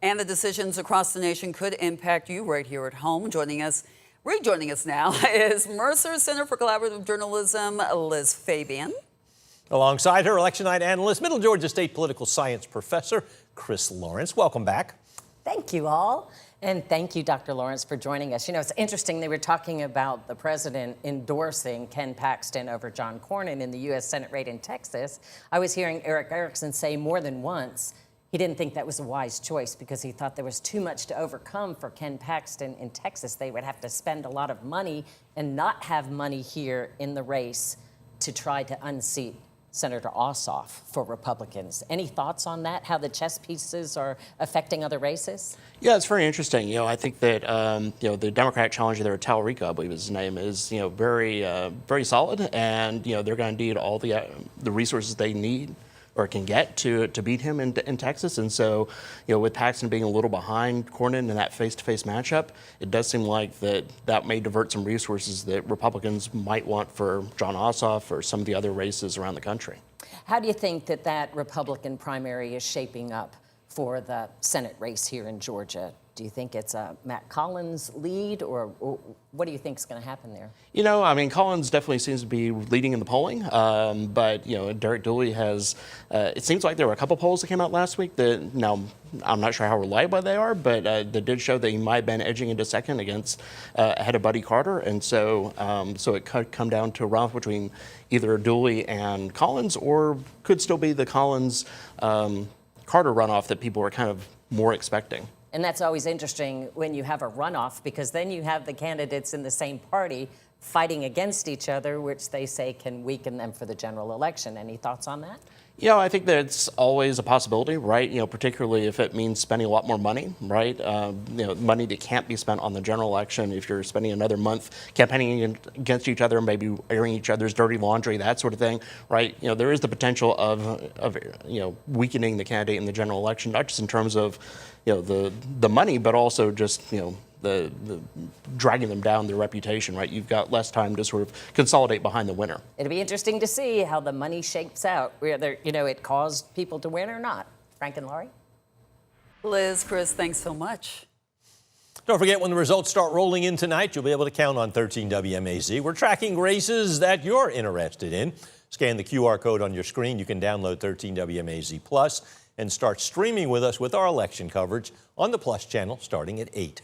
And the decisions across the nation could impact you right here at home. Rejoining us now is Mercer Center for Collaborative Journalism, Liz Fabian. Alongside her, election night analyst, Middle Georgia State political science professor, Chris Lawrence. Welcome back. Thank you all. And thank you, Dr. Lawrence, for joining us. You know, it's interesting. They were talking about the president endorsing Ken Paxton over John Cornyn in the U.S. Senate race in Texas. I was hearing Eric Erickson say more than once he didn't think that was a wise choice because he thought there was too much to overcome for Ken Paxton in Texas. They would have to spend a lot of money and not have money here in the race to try to unseat Senator Ossoff for Republicans. Any thoughts on that, how the chess pieces are affecting other races? Yeah, it's very interesting. I think that, the Democratic challenger there, Talarico, I believe his name is, very solid. And, they're going to need all the resources they need or can get to beat him in Texas. And so, with Paxton being a little behind Cornyn in that face-to-face matchup, it does seem like that may divert some resources that Republicans might want for John Ossoff or some of the other races around the country. How do you think that Republican primary is shaping up for the Senate race here in Georgia? Do you think it's a Matt Collins lead, or what do you think is going to happen there? Collins definitely seems to be leading in the polling, but Derek Dooley has. It seems like there were a couple polls that came out last week that now I'm not sure how reliable they are, but that did show that he might have been edging into second ahead of Buddy Carter, and so it could come down to a runoff between either Dooley and Collins, or could still be the Collins Carter runoff that people were kind of more expecting. And that's always interesting when you have a runoff, because then you have the candidates in the same party fighting against each other, which they say can weaken them for the general election. Any thoughts on that? I think that's always a possibility, right? Particularly if it means spending a lot more money, right? Money that can't be spent on the general election. If you're spending another month campaigning against each other, maybe airing each other's dirty laundry, that sort of thing, right? There is the potential of weakening the candidate in the general election, not just in terms of, the money, but also just, the dragging them down, their reputation, right? You've got less time to sort of consolidate behind the winner. It'll be interesting to see how the money shapes out, whether, it caused people to win or not. Frank and Laurie? Liz, Chris, thanks so much. Don't forget, when the results start rolling in tonight, you'll be able to count on 13 WMAZ. We're tracking races that you're interested in. Scan the QR code on your screen. You can download 13 WMAZ Plus and start streaming with us with our election coverage on the Plus channel starting at 8.